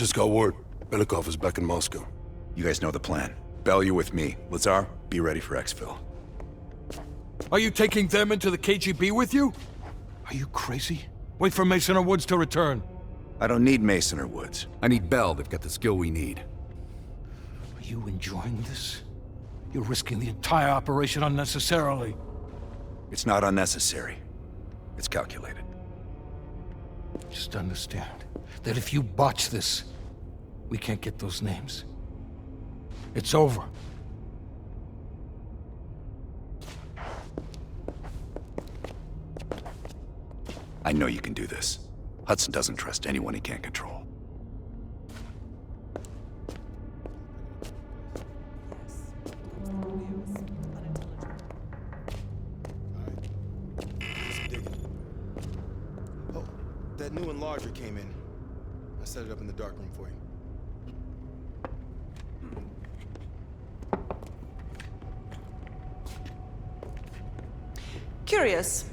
Just got word. Belikov is back in Moscow. You guys know the plan. Bell, you're with me. Lazar, be ready for exfil. Are you taking them into the KGB with you? Are you crazy? Wait for Mason or Woods to return. I don't need Mason or Woods. I need Bell. They've got the skill we need. Are you enjoying this? You're risking the entire operation unnecessarily. It's not unnecessary. It's calculated. Just understand that if you botch this, we can't get those names. It's over. I know you can do this. Hudson doesn't trust anyone he can't control. Oh, that new enlarger came in. I set it up in the dark room for you. Curious.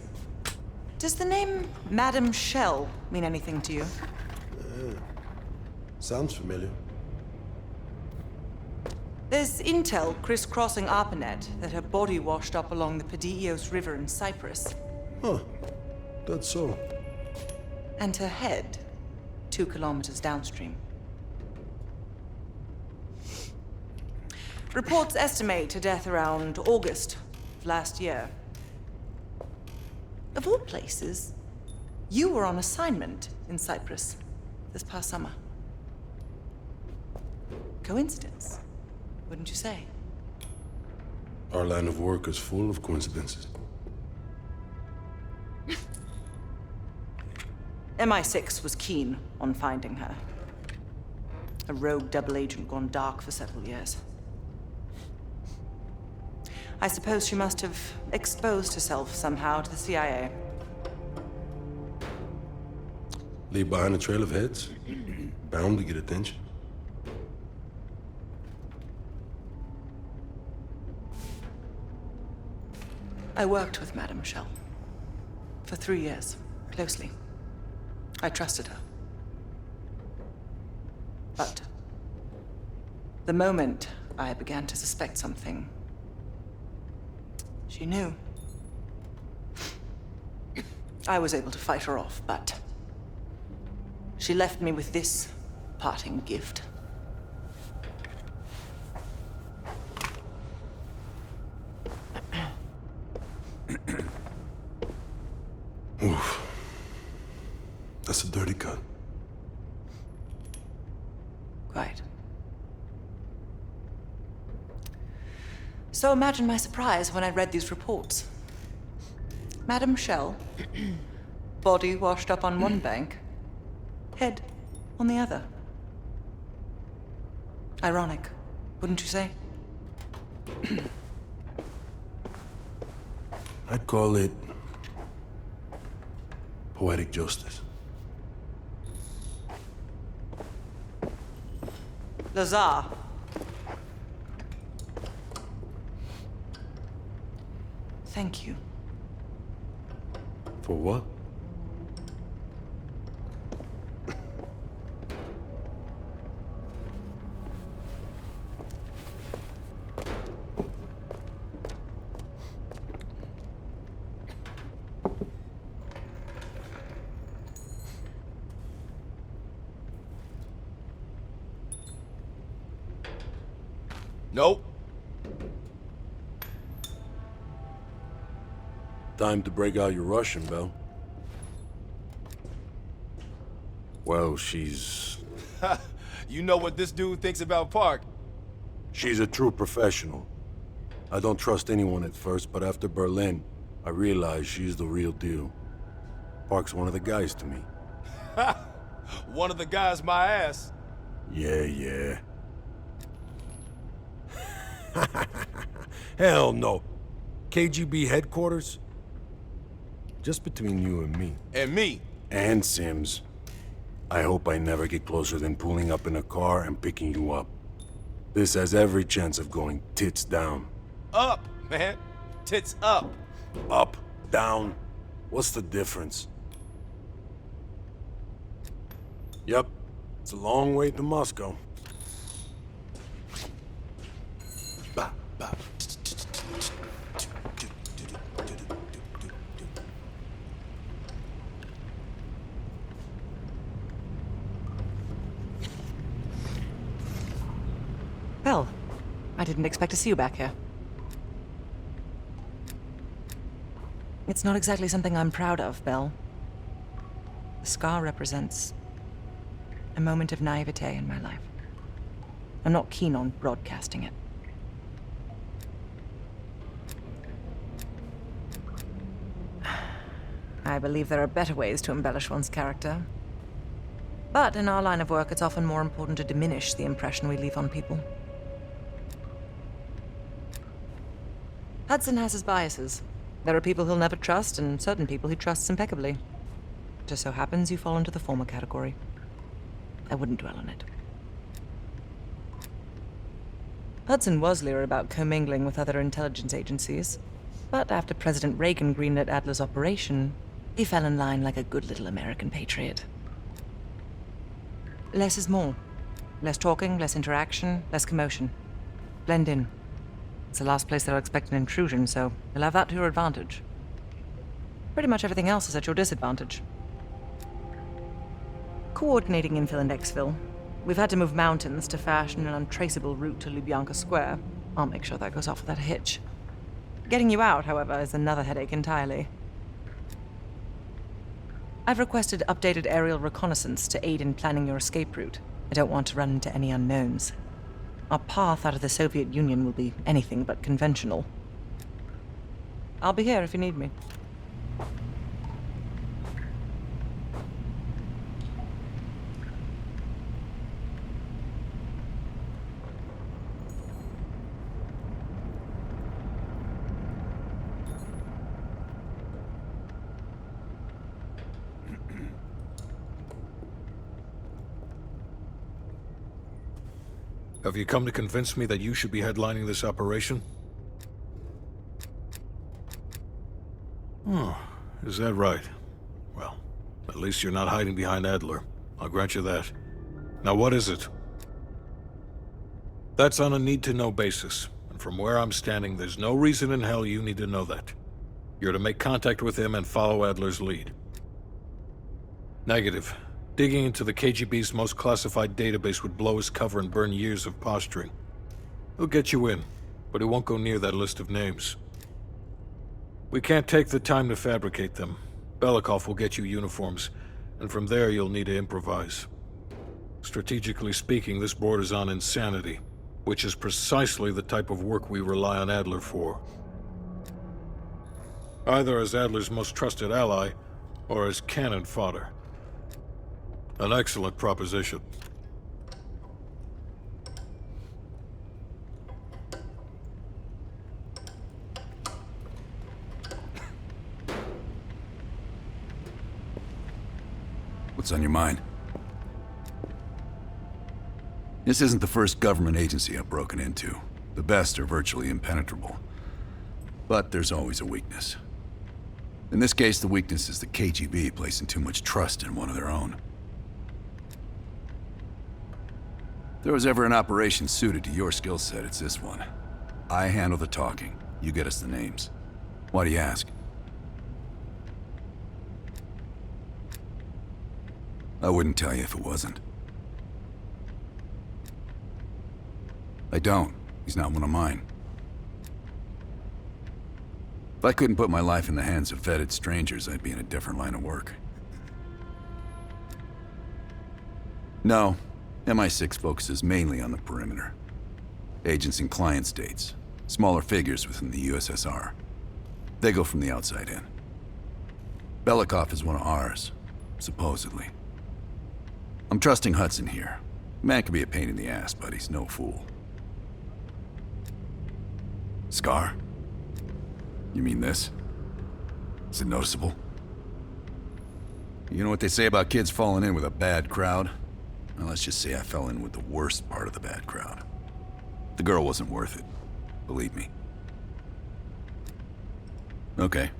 Does the name Madam Shell mean anything to you? Sounds familiar. There's intel crisscrossing ARPANET that her body washed up along the Padios River in Cyprus. Huh. That's so. And her head 2 kilometers downstream. Reports estimate her death around August of last year. Of all places, you were on assignment in Cyprus this past summer. Coincidence, wouldn't you say? Our line of work is full of coincidences. MI6 was keen on finding her. A rogue double agent gone dark for several years. I suppose she must have exposed herself somehow to the CIA. Leave behind a trail of heads. Bound to get attention. I worked with Madame Shell for 3 years, closely. I trusted her. But the moment I began to suspect something, she knew. I was able to fight her off, but she left me with this parting gift. Oof. That's a dirty cut. Quite. So imagine my surprise when I read these reports. Madame Shell, body washed up on one bank, head on the other. Ironic, wouldn't you say? I'd call it poetic justice. Lazar. Thank you. For what? Nope. Time to break out your Russian, Bell. Well, she's You know what this dude thinks about Park? a true professional. I don't trust anyone at first, but after Berlin, I realized she's the real deal. Park's one of the guys to me. One of the guys my ass. Yeah. Hell no. KGB headquarters? Just between you and me. And me. And Sims. I hope I never get closer than pulling up in a car and picking you up. This has every chance of going tits down. Up, man. Tits up. Up, down, what's the difference? Yep, It's a long way to Moscow. Bah, bah. Well, I didn't expect to see you back here. It's not exactly something I'm proud of, Belle. The scar represents a moment of naivete in my life. I'm not keen on broadcasting it. I believe there are better ways to embellish one's character. But in our line of work, it's often more important to diminish the impression we leave on people. Hudson has his biases. There are people he'll never trust, and certain people he trusts impeccably. Just so happens you fall into the former category. I wouldn't dwell on it. Hudson was leery about commingling with other intelligence agencies, but after President Reagan greenlit Adler's operation, he fell in line like a good little American patriot. Less is more. Less talking, less interaction, less commotion. Blend in. It's the last place they'll expect an intrusion, so you'll have that to your advantage. Pretty much everything else is at your disadvantage. Coordinating infill and exfil. We've had to move mountains to fashion an untraceable route to Lubyanka Square. I'll make sure that goes off without a hitch. Getting you out, however, is another headache entirely. I've requested updated aerial reconnaissance to aid in planning your escape route. I don't want to run into any unknowns. Our path out of the Soviet Union will be anything but conventional. I'll be here if you need me. Have you come to convince me that you should be headlining this operation? Oh, is that right? Well, at least you're not hiding behind Adler. I'll grant you that. Now what is it? That's on a need-to-know basis, and from where I'm standing, there's no reason in hell you need to know that. You're to make contact with him and follow Adler's lead. Negative. Digging into the KGB's most classified database would blow his cover and burn years of posturing. He'll get you in, but he won't go near that list of names. We can't take the time to fabricate them. Belikov will get you uniforms, and from there you'll need to improvise. Strategically speaking, this borders on insanity, which is precisely the type of work we rely on Adler for. Either as Adler's most trusted ally, or as cannon fodder. An excellent proposition. What's on your mind? This isn't the first government agency I've broken into. The best are virtually impenetrable. But there's always a weakness. In this case, the weakness is the KGB placing too much trust in one of their own. If there was ever an operation suited to your skill set, it's this one. I handle the talking. You get us the names. Why do you ask? I wouldn't tell you if it wasn't. I don't. He's not one of mine. If I couldn't put my life in the hands of vetted strangers, I'd be in a different line of work. No. MI6 focuses mainly on the perimeter. Agents in client states. Smaller figures within the USSR. They go from the outside in. Belikov is one of ours, supposedly. I'm trusting Hudson here. Man can be a pain in the ass, but he's no fool. Scar? You mean this? Is it noticeable? You know what they say about kids falling in with a bad crowd? Well, let's just say I fell in with the worst part of the bad crowd. The girl wasn't worth it. Believe me. Okay.